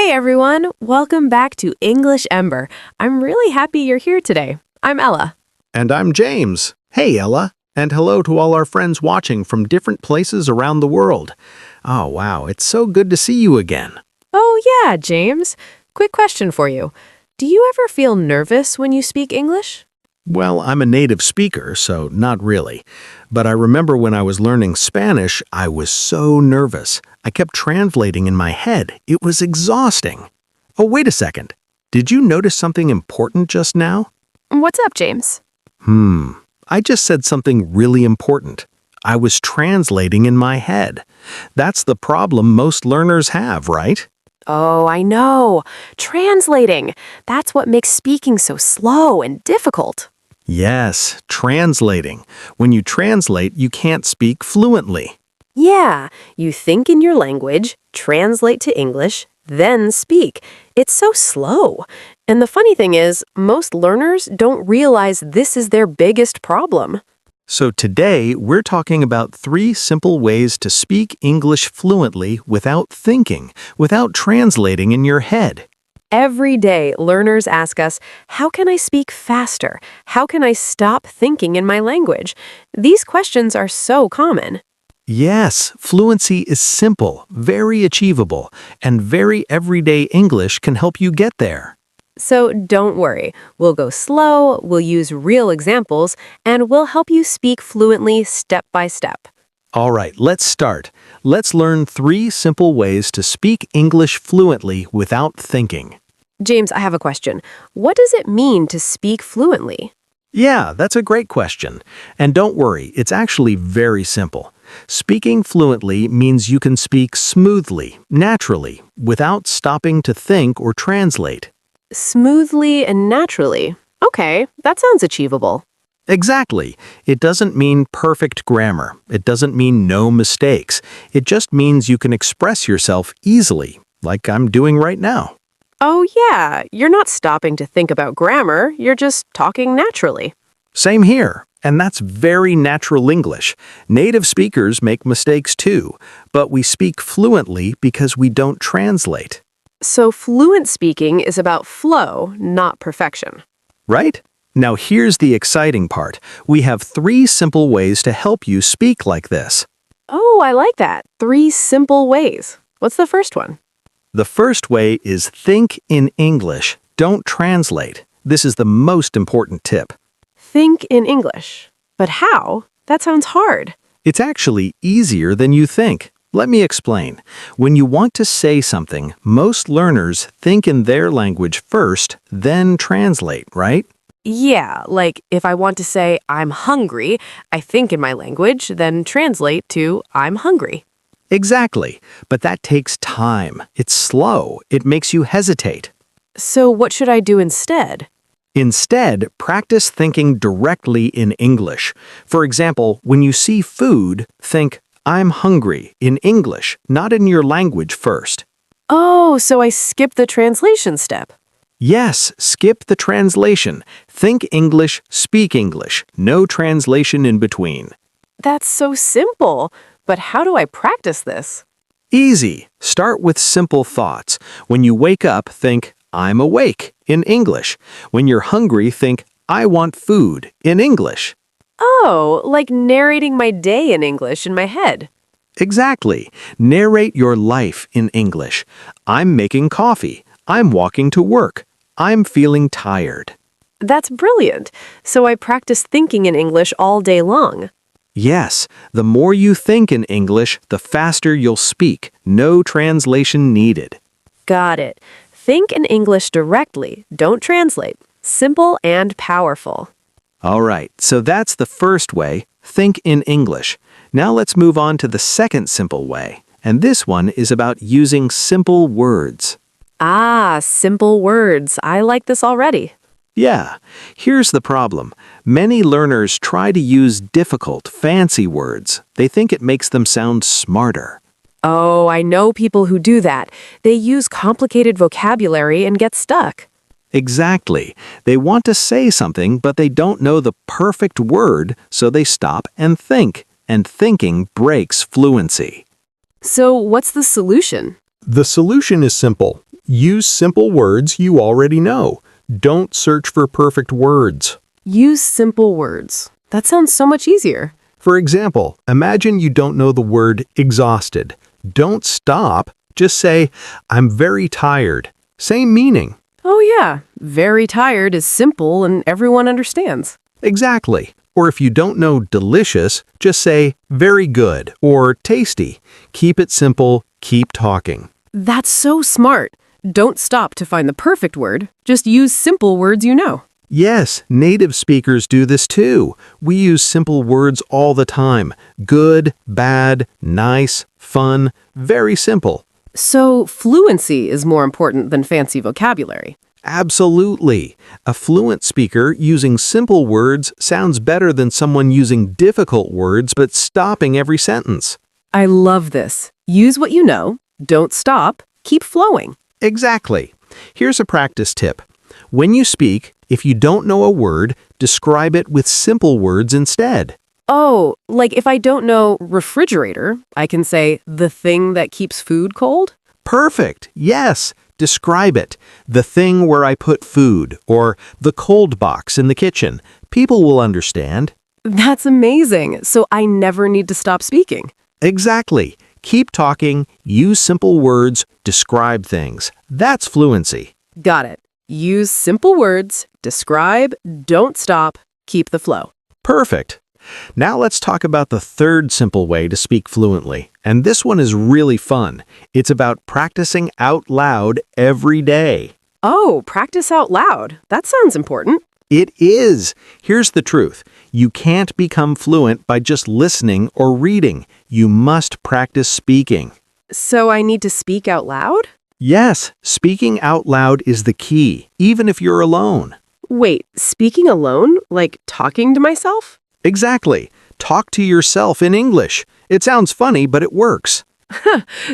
Hey everyone, welcome back to English Ember. I'm really happy you're here today. I'm Ella. And I'm James. Hey, Ella. And hello to all our friends watching from different places around the world. Oh, wow, it's so good to see you again. Oh yeah, James. Quick question for you. Do you ever feel nervous when you speak English? Well, I'm a native speaker, so not really. But I remember when I was learning Spanish, I was so nervous. I kept translating in my head. It was exhausting. Oh, wait a second. Did you notice something important just now? What's up, James? I just said something really important. I was translating in my head. That's the problem most learners have, right? Oh, I know. Translating. That's what makes speaking so slow and difficult. Yes, translating. When you translate, you can't speak fluently. Yeah, you think in your language, translate to English, then speak. It's so slow. And the funny thing is, most learners don't realize this is their biggest problem. So today, we're talking about 3 simple ways to speak English fluently without thinking, without translating in your head. Every day, learners ask us, how can I speak faster? How can I stop thinking in my language? These questions are so common. Yes, fluency is simple, very achievable, and very everyday English can help you get there. So don't worry. We'll go slow, we'll use real examples, and we'll help you speak fluently step by step. All right, let's start. Let's learn 3 simple ways to speak English fluently without thinking. James, I have a question. What does it mean to speak fluently? Yeah, that's a great question. And don't worry, it's actually very simple. Speaking fluently means you can speak smoothly, naturally, without stopping to think or translate. Smoothly and naturally. Okay, that sounds achievable. Exactly. It doesn't mean perfect grammar. It doesn't mean no mistakes. It just means you can express yourself easily, like I'm doing right now. Oh yeah, you're not stopping to think about grammar, you're just talking naturally. Same here. And that's very natural English. Native speakers make mistakes too, but we speak fluently because we don't translate. So fluent speaking is about flow, not perfection. Right? Now here's the exciting part. We have 3 simple ways to help you speak like this. Oh, I like that. 3 simple ways. What's the first one? The first way is think in English. Don't translate. This is the most important tip. Think in English. But how? That sounds hard. It's actually easier than you think. Let me explain. When you want to say something, most learners think in their language first, then translate, right? Yeah, like if I want to say I'm hungry, I think in my language, then translate to I'm hungry. Exactly. But that takes time. It's slow. It makes you hesitate. So what should I do instead? Instead, practice thinking directly in English. For example, when you see food, think, I'm hungry, in English, not in your language first. Oh, so I skip the translation step. Yes, skip the translation. Think English, speak English. No translation in between. That's so simple. But how do I practice this? Easy. Start with simple thoughts. When you wake up, think, I'm awake, in English. When you're hungry, think, I want food, in English. Oh, like narrating my day in English in my head. Exactly. Narrate your life in English. I'm making coffee. I'm walking to work. I'm feeling tired. That's brilliant. So I practice thinking in English all day long. Yes, the more you think in English, the faster you'll speak. No translation needed. Got it. Think in English directly. Don't translate. Simple and powerful. All right, so that's the first way, think in English. Now let's move on to the second simple way. And this one is about using simple words. Ah, simple words. I like this already. Yeah, here's the problem. Many learners try to use difficult, fancy words. They think it makes them sound smarter. Oh, I know people who do that. They use complicated vocabulary and get stuck. Exactly. They want to say something, but they don't know the perfect word, so they stop and think. And thinking breaks fluency. So what's the solution? The solution is simple. Use simple words you already know. Don't search for perfect words. Use simple words. That sounds so much easier. For example, imagine you don't know the word exhausted. Don't stop. Just say, I'm very tired. Same meaning. Oh yeah, very tired is simple and everyone understands. Exactly. Or if you don't know delicious, just say very good or tasty. Keep it simple. Keep talking. That's so smart. Don't stop to find the perfect word. Just use simple words you know. Yes, native speakers do this too. We use simple words all the time. Good, bad, nice, fun, very simple. So fluency is more important than fancy vocabulary. Absolutely. A fluent speaker using simple words sounds better than someone using difficult words but stopping every sentence. I love this. Use what you know. Don't stop. Keep flowing. Exactly. Here's a practice tip. When you speak, if you don't know a word, describe it with simple words instead. Oh, like if I don't know refrigerator, I can say the thing that keeps food cold? Perfect. Yes. Describe it. The thing where I put food, or the cold box in the kitchen. People will understand. That's amazing. So I never need to stop speaking. Exactly. Keep talking, use simple words, describe things. That's fluency. Got it. Use simple words, describe, don't stop, keep the flow. Perfect. Now let's talk about the third simple way to speak fluently. And this one is really fun. It's about practicing out loud every day. Oh, practice out loud. That sounds important. It is. Here's the truth. You can't become fluent by just listening or reading. You must practice speaking. So I need to speak out loud? Yes, speaking out loud is the key, even if you're alone. Wait, speaking alone? Like talking to myself? Exactly. Talk to yourself in English. It sounds funny, but it works.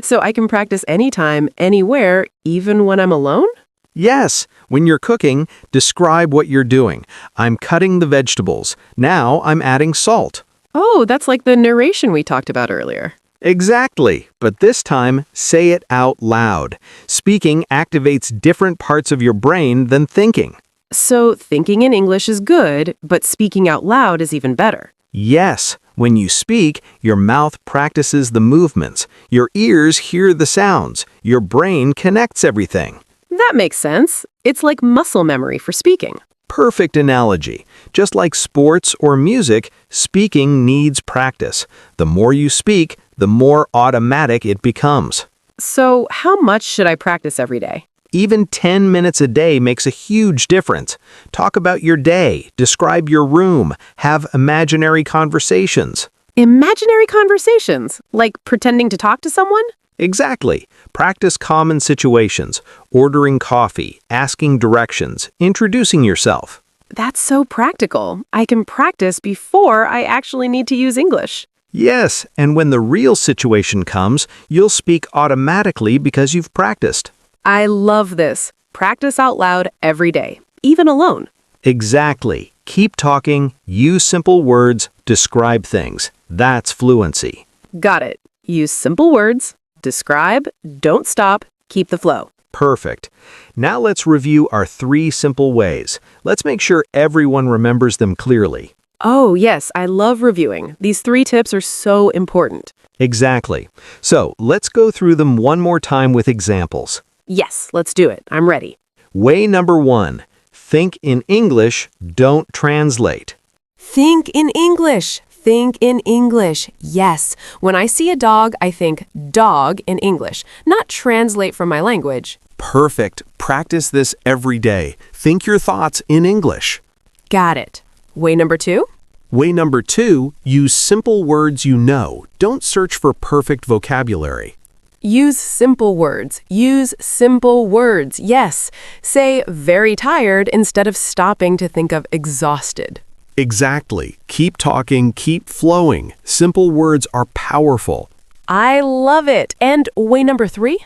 So I can practice anytime, anywhere, even when I'm alone? Yes, when you're cooking, describe what you're doing. I'm cutting the vegetables. Now I'm adding salt. Oh, that's like the narration we talked about earlier. Exactly, but this time, say it out loud. Speaking activates different parts of your brain than thinking. So thinking in English is good, but speaking out loud is even better. Yes, when you speak, your mouth practices the movements. Your ears hear the sounds. Your brain connects everything. That makes sense. It's like muscle memory for speaking. Perfect analogy. Just like sports or music, speaking needs practice. The more you speak, the more automatic it becomes. So how much should I practice every day? Even 10 minutes a day makes a huge difference. Talk about your day, describe your room, have imaginary conversations. Imaginary conversations? Like pretending to talk to someone? Exactly. Practice common situations, ordering coffee, asking directions, introducing yourself. That's so practical. I can practice before I actually need to use English. Yes, and when the real situation comes, you'll speak automatically because you've practiced. I love this. Practice out loud every day, even alone. Exactly. Keep talking, use simple words, describe things. That's fluency. Got it. Use simple words, describe, don't stop, keep the flow. Perfect. Now let's review our 3 simple ways. Let's make sure everyone remembers them clearly. Oh, yes, I love reviewing. These 3 tips are so important. Exactly. So let's go through them one more time with examples. Yes, let's do it. I'm ready. Way number 1, think in English, don't translate. Think in English. Think in English. Yes. When I see a dog, I think dog in English, not translate from my language. Perfect. Practice this every day. Think your thoughts in English. Got it. Way number 2? Way number 2, use simple words you know. Don't search for perfect vocabulary. Use simple words. Use simple words. Yes. Say very tired instead of stopping to think of exhausted. Exactly. Keep talking, keep flowing. Simple words are powerful. I love it. And way number 3?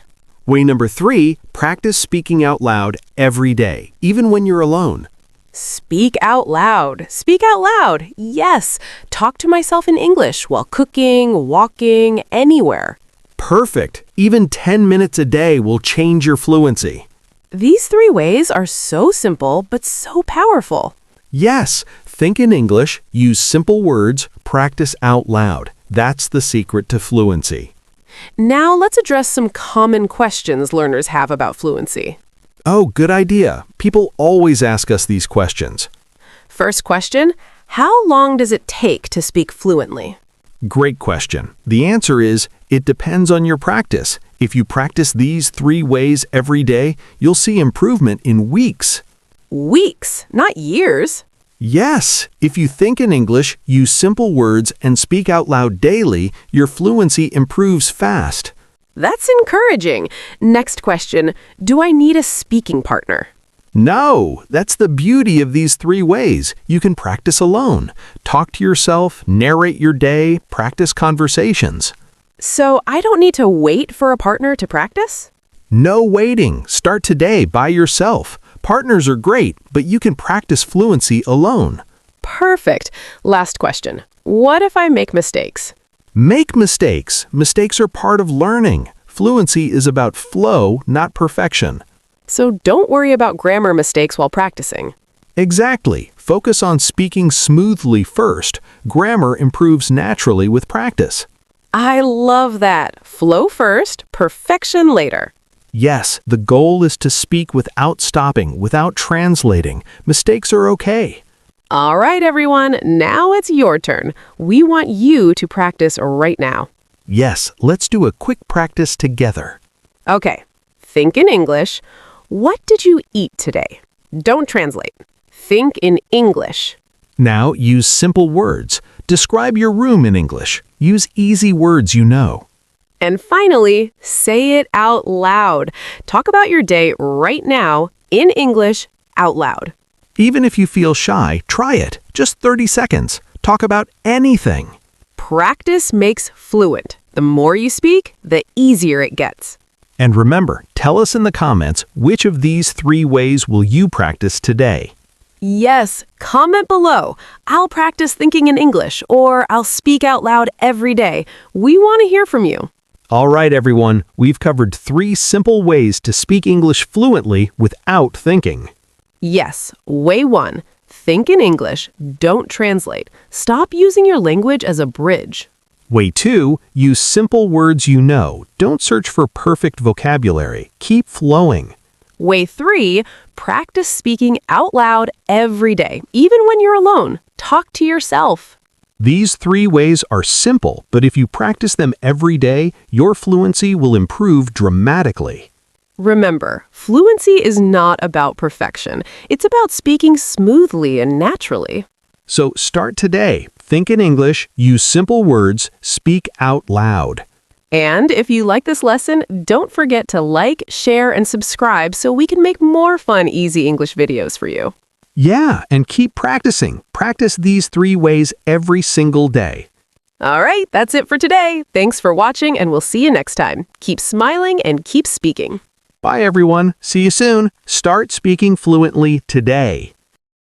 Way number 3, practice speaking out loud every day, even when you're alone. Speak out loud. Speak out loud. Yes. Talk to myself in English while cooking, walking, anywhere. Perfect. Even 10 minutes a day will change your fluency. These 3 ways are so simple but so powerful. Yes, think in English, use simple words, practice out loud. That's the secret to fluency. Now let's address some common questions learners have about fluency. Oh, good idea. People always ask us these questions. First question, how long does it take to speak fluently? Great question. The answer is, it depends on your practice. If you practice these 3 ways every day, you'll see improvement in weeks. Weeks, not years. Yes, if you think in English, use simple words, and speak out loud daily, your fluency improves fast. That's encouraging. Next question, do I need a speaking partner? No, that's the beauty of these 3 ways. You can practice alone. Talk to yourself, narrate your day, practice conversations. So I don't need to wait for a partner to practice? No waiting. Start today by yourself. Partners are great, but you can practice fluency alone. Perfect. Last question. What if I make mistakes? Make mistakes. Mistakes are part of learning. Fluency is about flow, not perfection. So don't worry about grammar mistakes while practicing. Exactly. Focus on speaking smoothly first. Grammar improves naturally with practice. I love that. Flow first, perfection later. Yes, the goal is to speak without stopping, without translating. Mistakes are okay. All right, everyone. Now it's your turn. We want you to practice right now. Yes, let's do a quick practice together. Okay. Think in English. What did you eat today? Don't translate. Think in English. Now use simple words. Describe your room in English. Use easy words you know. And finally, say it out loud. Talk about your day right now in English out loud. Even if you feel shy, try it. Just 30 seconds. Talk about anything. Practice makes fluent. The more you speak, the easier it gets. And remember, tell us in the comments which of these 3 ways will you practice today. Yes, comment below. I'll practice thinking in English, or I'll speak out loud every day. We want to hear from you. All right, everyone, we've covered 3 simple ways to speak English fluently without thinking. Yes, way 1. Think in English, don't translate. Stop using your language as a bridge. Way 2, use simple words you know. Don't search for perfect vocabulary. Keep flowing. Way 3, practice speaking out loud every day, even when you're alone. Talk to yourself. These 3 ways are simple, but if you practice them every day, your fluency will improve dramatically. Remember, fluency is not about perfection. It's about speaking smoothly and naturally. So start today. Think in English, use simple words, speak out loud. And if you like this lesson, don't forget to like, share, and subscribe so we can make more fun, easy English videos for you. Yeah, and keep practicing. Practice these 3 ways every single day. All right, that's it for today. Thanks for watching, and we'll see you next time. Keep smiling and keep speaking. Bye, everyone. See you soon. Start speaking fluently today.